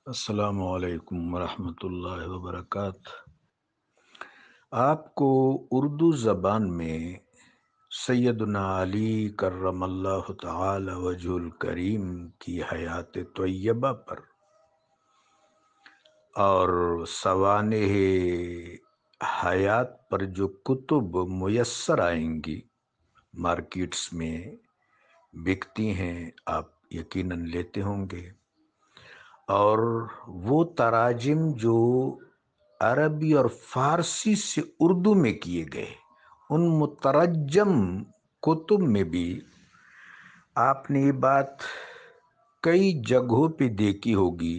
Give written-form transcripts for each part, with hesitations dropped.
السلام علیکم ورحمۃ اللہ وبرکاتہ۔ آپ کو اردو زبان میں سیدنا علی کرم اللہ تعالی وجہ الکریم کی حیات طیبہ پر اور سوانح حیات پر جو کتب میسر آئیں گی، مارکیٹس میں بکتی ہیں، آپ یقیناً لیتے ہوں گے۔ اور وہ تراجم جو عربی اور فارسی سے اردو میں کیے گئے، ان مترجم کتب میں بھی آپ نے یہ بات کئی جگہوں پہ دیکھی ہوگی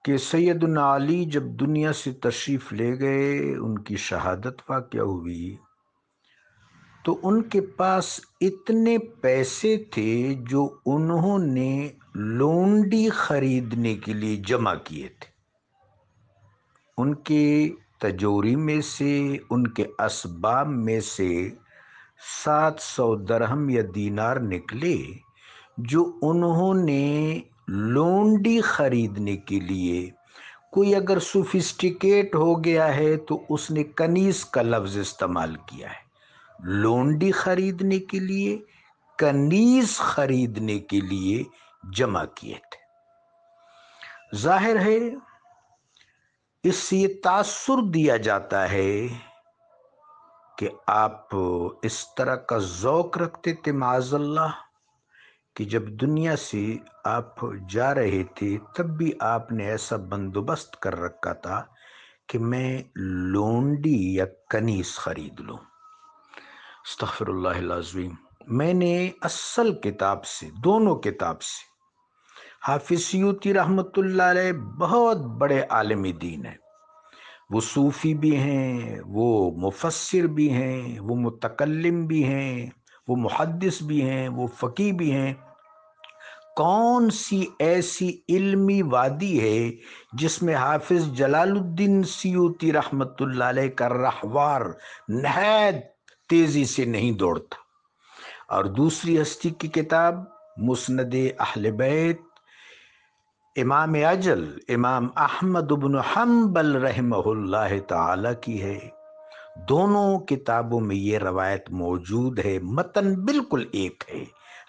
کہ سیدنا علی جب دنیا سے تشریف لے گئے، ان کی شہادت واقع ہوئی، تو ان کے پاس اتنے پیسے تھے جو انہوں نے لونڈی خریدنے کے لیے جمع کیے تھے۔ ان کے تجوری میں سے، ان کے اسباب میں سے 700 درہم یا دینار نکلے جو انہوں نے لونڈی خریدنے کے لیے، کوئی اگر سوفسٹیکیٹ ہو گیا ہے تو اس نے کنیز کا لفظ استعمال کیا ہے، لونڈی خریدنے کے لیے، کنیز خریدنے کے لیے جمع کیے تھے۔ ظاہر ہے اس سے یہ تاثر دیا جاتا ہے کہ آپ اس طرح کا ذوق رکھتے تھے معاذ اللہ کہ جب دنیا سے آپ جا رہے تھے تب بھی آپ نے ایسا بندوبست کر رکھا تھا کہ میں لونڈی یا کنیز خرید لوں۔ استغفر اللہ العظیم۔ میں نے اصل کتاب سے، دونوں کتاب سے، حافظ سیوطی رحمۃ اللہ علیہ بہت بڑے عالم دین ہیں، وہ صوفی بھی ہیں، وہ مفسر بھی ہیں، وہ متکلم بھی ہیں، وہ محدث بھی ہیں، وہ فقیہ بھی ہیں۔ کون سی ایسی علمی وادی ہے جس میں حافظ جلال الدین سیوطی رحمۃ اللہ علیہ کا رہوار نہایت تیزی سے نہیں دوڑتا؟ اور دوسری ہستی کی کتاب مسند اہل بیت امام اجل امام احمد بن حنبل رحمہ اللہ تعالی کی ہے۔ دونوں کتابوں میں یہ روایت موجود ہے، متن بالکل ایک ہے،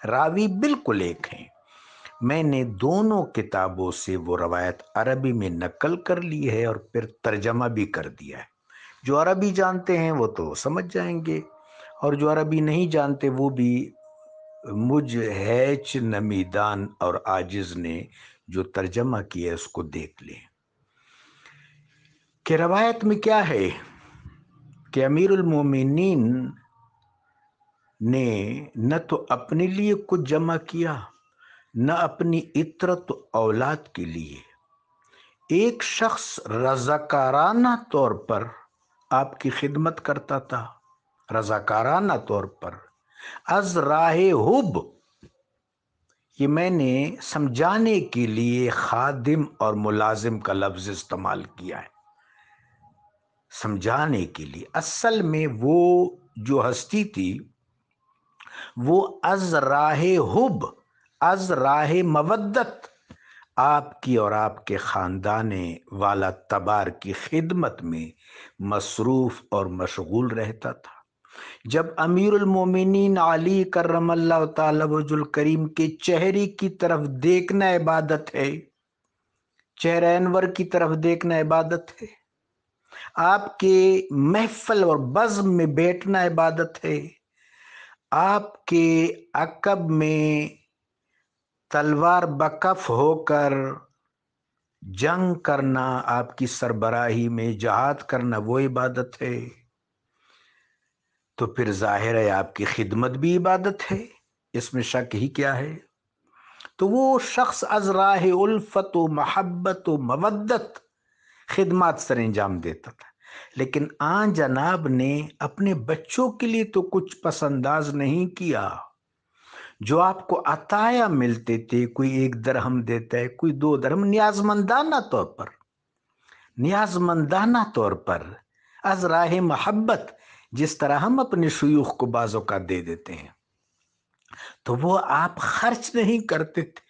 راوی بالکل ایک ہیں۔ میں نے دونوں کتابوں سے وہ روایت عربی میں نقل کر لی ہے اور پھر ترجمہ بھی کر دیا ہے۔ جو عربی جانتے ہیں وہ تو سمجھ جائیں گے، اور جو عربی نہیں جانتے وہ بھی مجھ ہیچ نمیدان اور عاجز نے جو ترجمہ کیا ہے اس کو دیکھ لیں کہ روایت میں کیا ہے کہ امیر المومنین نے نہ تو اپنے لیے کچھ جمع کیا، نہ اپنی اطرت و اولاد کے لیے۔ ایک شخص رضاکارانہ طور پر آپ کی خدمت کرتا تھا، رضاکارانہ طور پر، از راہ حب، یہ میں نے سمجھانے کے لیے خادم اور ملازم کا لفظ استعمال کیا ہے، سمجھانے کے لیے۔ اصل میں وہ جو ہستی تھی وہ از راہ حب، از راہ مودت آپ کی اور آپ کے خاندان والا تبار کی خدمت میں مصروف اور مشغول رہتا تھا۔ جب امیر المومنین علی کرم اللہ تعالی وجہ الکریم کے چہرے کی طرف دیکھنا عبادت ہے، چہرہ انور کی طرف دیکھنا عبادت ہے، آپ کے محفل اور بزم میں بیٹھنا عبادت ہے، آپ کے عقب میں تلوار بکف ہو کر جنگ کرنا، آپ کی سربراہی میں جہاد کرنا وہ عبادت ہے، تو پھر ظاہر ہے آپ کی خدمت بھی عبادت ہے، اس میں شک ہی کیا ہے؟ تو وہ شخص از راہ الفت و محبت و مودت خدمات سر انجام دیتا تھا، لیکن آن جناب نے اپنے بچوں کے لیے تو کچھ پس انداز نہیں کیا۔ جو آپ کو عطایا ملتے تھے، کوئی 1 درہم دیتا ہے، کوئی 2 درہم، نیازمندانہ طور پر، نیازمندانہ طور پر، از راہ محبت، جس طرح ہم اپنے شیوخ کو بعض اوقات دے دیتے ہیں، تو وہ آپ خرچ نہیں کرتے تھے،